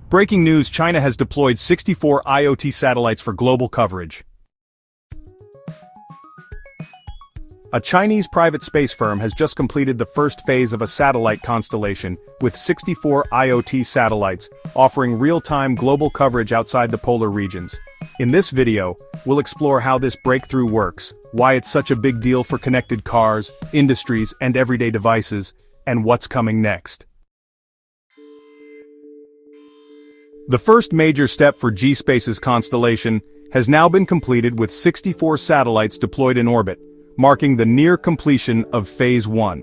Breaking news: China has deployed 64 IoT satellites for global coverage. A Chinese private space firm has just completed the first phase of a satellite constellation, with 64 IoT satellites, offering real-time global coverage outside the polar regions. In this video, we'll explore how this breakthrough works, why it's such a big deal for connected cars, industries, and everyday devices, and what's coming next. The first major step for Geespace's constellation has now been completed with 64 satellites deployed in orbit, marking the near completion of Phase 1.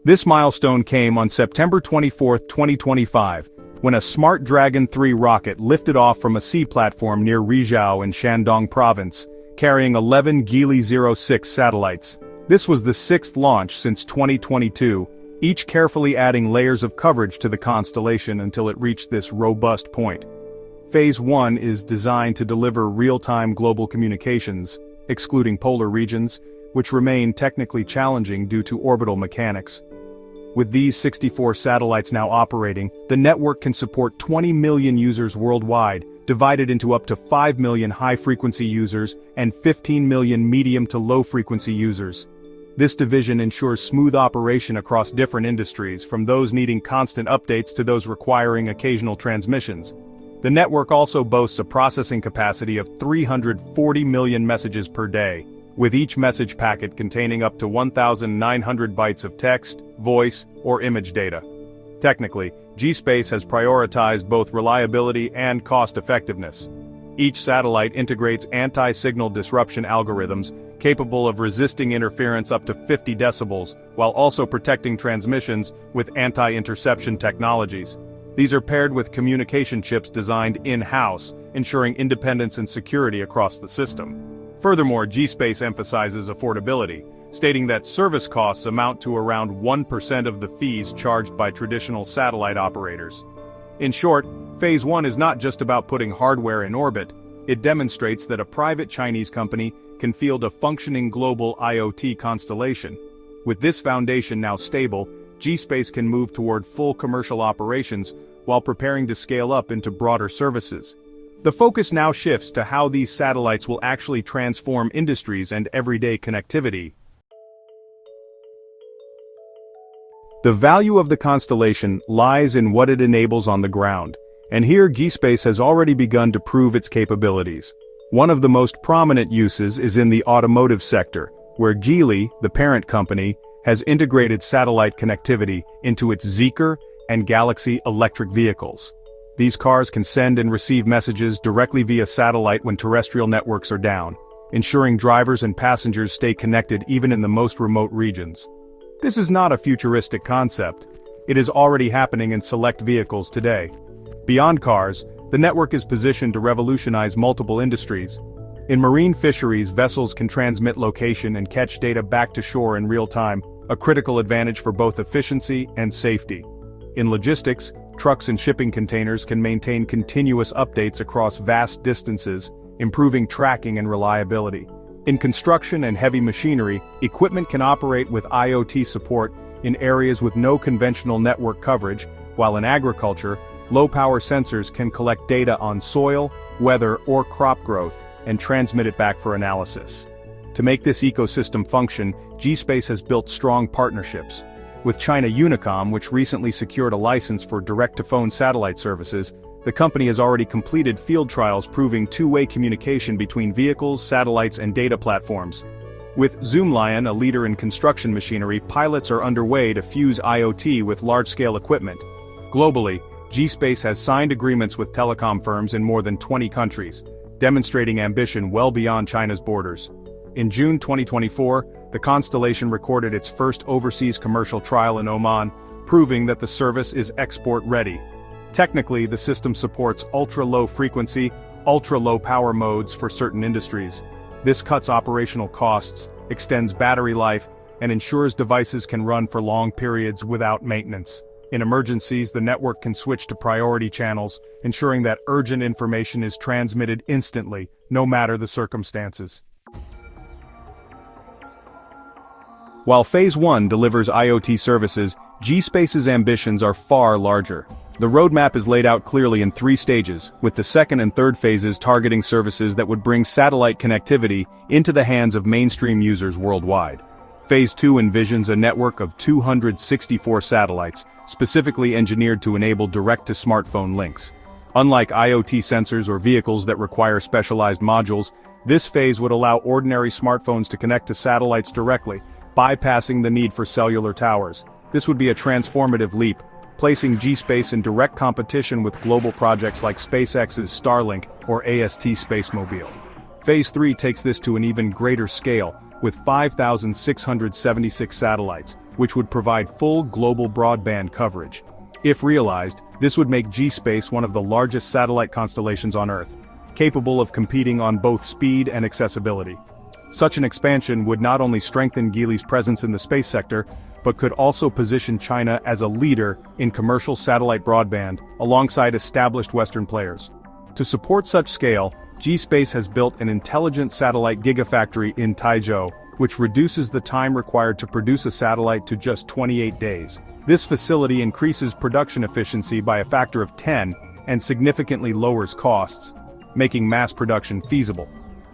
This milestone came on September 24, 2025, when a Smart Dragon 3 rocket lifted off from a sea platform near Rizhao in Shandong Province, carrying 11 Geely Zeekr 6 satellites. This was the sixth launch since 2022, each carefully adding layers of coverage to the constellation until it reached this robust point. Phase 1 is designed to deliver real-time global communications, excluding polar regions, which remain technically challenging due to orbital mechanics. With these 64 satellites now operating, the network can support 20 million users worldwide, divided into up to 5 million high-frequency users and 15 million medium to low-frequency users. This division ensures smooth operation across different industries, from those needing constant updates to those requiring occasional transmissions. The network also boasts a processing capacity of 340 million messages per day, with each message packet containing up to 1,900 bytes of text, voice, or image data. Technically, Geespace has prioritized both reliability and cost-effectiveness. Each satellite integrates anti-signal disruption algorithms, capable of resisting interference up to 50 decibels, while also protecting transmissions with anti-interception technologies. These are paired with communication chips designed in-house, ensuring independence and security across the system. Furthermore, Geespace emphasizes affordability, stating that service costs amount to around 1% of the fees charged by traditional satellite operators. In short, Phase 1 is not just about putting hardware in orbit, it demonstrates that a private Chinese company can field a functioning global IoT constellation. With this foundation now stable, Geespace can move toward full commercial operations while preparing to scale up into broader services. The focus now shifts to how these satellites will actually transform industries and everyday connectivity. The value of the constellation lies in what it enables on the ground, and here Geespace has already begun to prove its capabilities. One of the most prominent uses is in the automotive sector, where Geely, the parent company, has integrated satellite connectivity into its Zeekr and Galaxy electric vehicles. These cars can send and receive messages directly via satellite when terrestrial networks are down, ensuring drivers and passengers stay connected even in the most remote regions. This is not a futuristic concept. It is already happening in select vehicles today. Beyond cars, the network is positioned to revolutionize multiple industries. In marine fisheries, vessels can transmit location and catch data back to shore in real time, a critical advantage for both efficiency and safety. In logistics, trucks and shipping containers can maintain continuous updates across vast distances, improving tracking and reliability. In construction and heavy machinery, equipment can operate with IoT support in areas with no conventional network coverage, while in agriculture, low-power sensors can collect data on soil, weather, or crop growth, and transmit it back for analysis. To make this ecosystem function, Geespace has built strong partnerships. With China Unicom, which recently secured a license for direct-to-phone satellite services, the company has already completed field trials proving two-way communication between vehicles, satellites, and data platforms. With Zoomlion, a leader in construction machinery, pilots are underway to fuse IoT with large-scale equipment. Globally, Geespace has signed agreements with telecom firms in more than 20 countries, demonstrating ambition well beyond China's borders. In June 2024, the constellation recorded its first overseas commercial trial in Oman, proving that the service is export-ready. Technically, the system supports ultra-low frequency, ultra-low power modes for certain industries. This cuts operational costs, extends battery life, and ensures devices can run for long periods without maintenance. In emergencies, the network can switch to priority channels, ensuring that urgent information is transmitted instantly, no matter the circumstances. While Phase 1 delivers IoT services, Geespace's ambitions are far larger. The roadmap is laid out clearly in 3 stages, with the second and third phases targeting services that would bring satellite connectivity into the hands of mainstream users worldwide. Phase 2 envisions a network of 264 satellites, specifically engineered to enable direct-to-smartphone links. Unlike IoT sensors or vehicles that require specialized modules, this phase would allow ordinary smartphones to connect to satellites directly, bypassing the need for cellular towers. This would be a transformative leap, placing Geespace in direct competition with global projects like SpaceX's Starlink or AST SpaceMobile. Phase 3 takes this to an even greater scale, with 5,676 satellites, which would provide full global broadband coverage. If realized, this would make Geespace one of the largest satellite constellations on Earth, capable of competing on both speed and accessibility. Such an expansion would not only strengthen Geely's presence in the space sector, but could also position China as a leader in commercial satellite broadband, alongside established Western players. To support such scale, Geespace has built an intelligent satellite gigafactory in Taizhou, which reduces the time required to produce a satellite to just 28 days. This facility increases production efficiency by a factor of 10 and significantly lowers costs, making mass production feasible.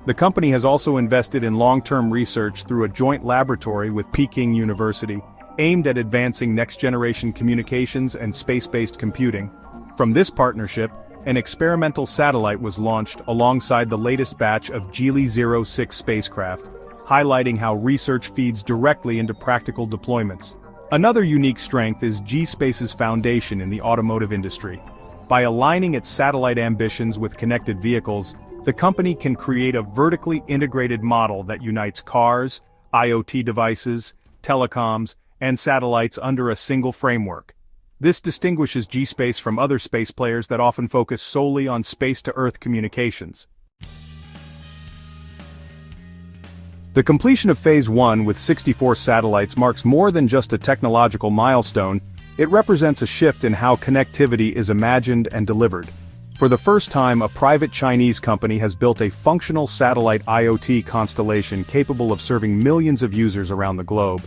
The company has also invested in long-term research through a joint laboratory with Peking University, aimed at advancing next-generation communications and space-based computing. From this partnership, an experimental satellite was launched alongside the latest batch of Geely Zeekr 6 spacecraft, highlighting how research feeds directly into practical deployments. Another unique strength is Geespace's foundation in the automotive industry. By aligning its satellite ambitions with connected vehicles, the company can create a vertically integrated model that unites cars, IoT devices, telecoms, and satellites under a single framework. This distinguishes Geespace from other space players that often focus solely on space-to-Earth communications. The completion of Phase 1 with 64 satellites marks more than just a technological milestone, it represents a shift in how connectivity is imagined and delivered. For the first time, a private Chinese company has built a functional satellite IoT constellation capable of serving millions of users around the globe.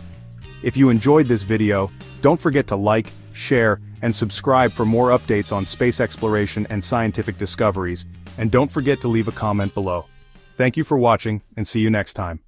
If you enjoyed this video, don't forget to like, share, and subscribe for more updates on space exploration and scientific discoveries, and don't forget to leave a comment below. Thank you for watching, and see you next time.